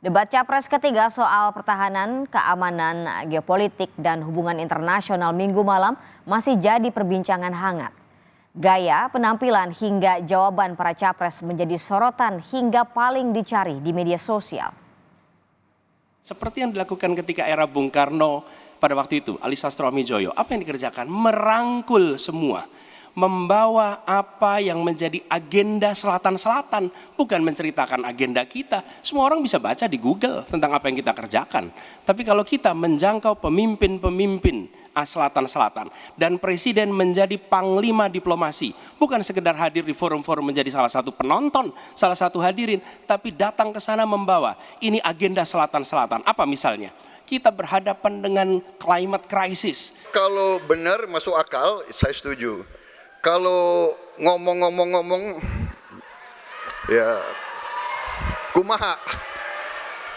Debat Capres ketiga soal pertahanan, keamanan, geopolitik, dan hubungan internasional Minggu malam masih jadi perbincangan hangat. Gaya, penampilan, hingga jawaban para capres menjadi sorotan hingga paling dicari di media sosial. Seperti yang dilakukan ketika era Bung Karno pada waktu itu, Ali Sastroamidjojo, apa yang dikerjakan? Merangkul semua. Membawa apa yang menjadi agenda selatan-selatan, bukan menceritakan agenda kita. Semua orang bisa baca di Google tentang apa yang kita kerjakan. Tapi kalau kita menjangkau pemimpin-pemimpin selatan-selatan dan presiden menjadi panglima diplomasi, bukan sekedar hadir di forum-forum menjadi salah satu penonton, salah satu hadirin, tapi datang ke sana membawa ini agenda selatan-selatan. Apa misalnya? Kita berhadapan dengan climate crisis. Kalau benar masuk akal, saya setuju. Kalau ngomong-ngomong, ya kumaha.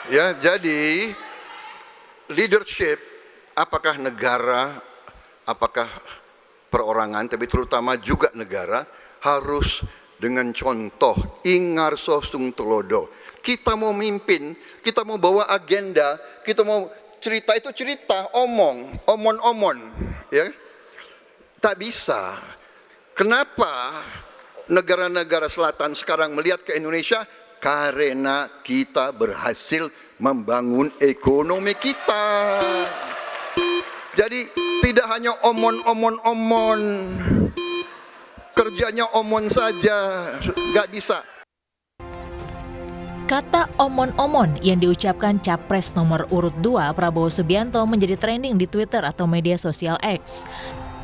Ya, jadi leadership, apakah negara, apakah perorangan, tapi terutama juga negara, harus dengan contoh, ingarso sung telodo. Kita mau mimpin, kita mau bawa agenda, kita mau cerita itu cerita, omon, ya. Tak bisa. Kenapa negara-negara selatan sekarang melihat ke Indonesia? Karena kita berhasil membangun ekonomi kita. Jadi tidak hanya omon, kerjanya omon saja, nggak bisa. Kata omon-omon yang diucapkan Capres nomor urut 2 Prabowo Subianto menjadi trending di Twitter atau media sosial X.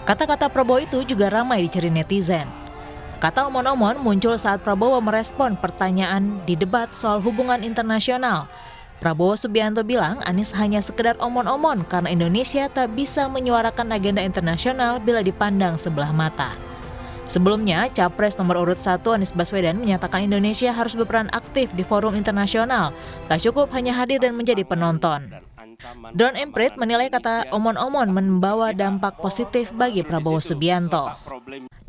Kata-kata Prabowo itu juga ramai dicari netizen. Kata omon-omon muncul saat Prabowo merespon pertanyaan di debat soal hubungan internasional. Prabowo Subianto bilang Anies hanya sekedar omon-omon karena Indonesia tak bisa menyuarakan agenda internasional bila dipandang sebelah mata. Sebelumnya, Capres nomor urut 1 Anies Baswedan menyatakan Indonesia harus berperan aktif di forum internasional, tak cukup hanya hadir dan menjadi penonton. Drone Emprit menilai kata omon-omon membawa dampak positif bagi Prabowo Subianto.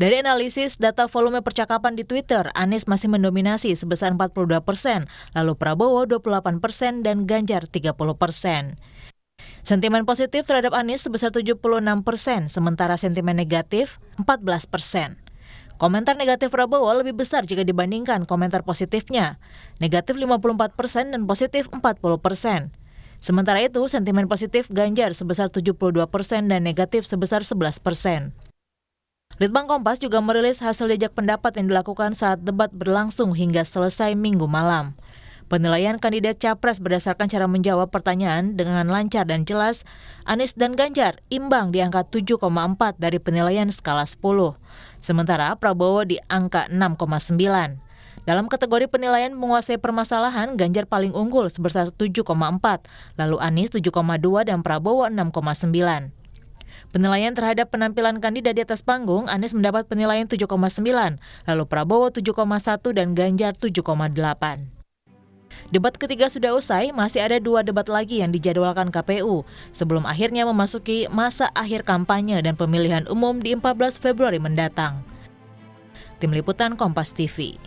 Dari analisis data volume percakapan di Twitter, Anies masih mendominasi sebesar 42%, lalu Prabowo 28% dan Ganjar 30%. Sentimen positif terhadap Anies sebesar 76%, sementara sentimen negatif 14%. Komentar negatif Prabowo lebih besar jika dibandingkan komentar positifnya, negatif 54% dan positif 40%. Sementara itu, sentimen positif Ganjar sebesar 72% dan negatif sebesar 11%. Litbang Kompas juga merilis hasil jajak pendapat yang dilakukan saat debat berlangsung hingga selesai Minggu malam. Penilaian kandidat Capres berdasarkan cara menjawab pertanyaan dengan lancar dan jelas, Anies dan Ganjar imbang di angka 7,4 dari penilaian skala 10. Sementara Prabowo di angka 6,9. Dalam kategori penilaian menguasai permasalahan, Ganjar paling unggul sebesar 7,4, lalu Anies 7,2 dan Prabowo 6,9. Penilaian terhadap penampilan kandidat di atas panggung, Anies mendapat penilaian 7,9, lalu Prabowo 7,1 dan Ganjar 7,8. Debat ketiga sudah usai, masih ada 2 debat lagi yang dijadwalkan KPU sebelum akhirnya memasuki masa akhir kampanye dan pemilihan umum di 14 Februari mendatang. Tim Liputan Kompas TV.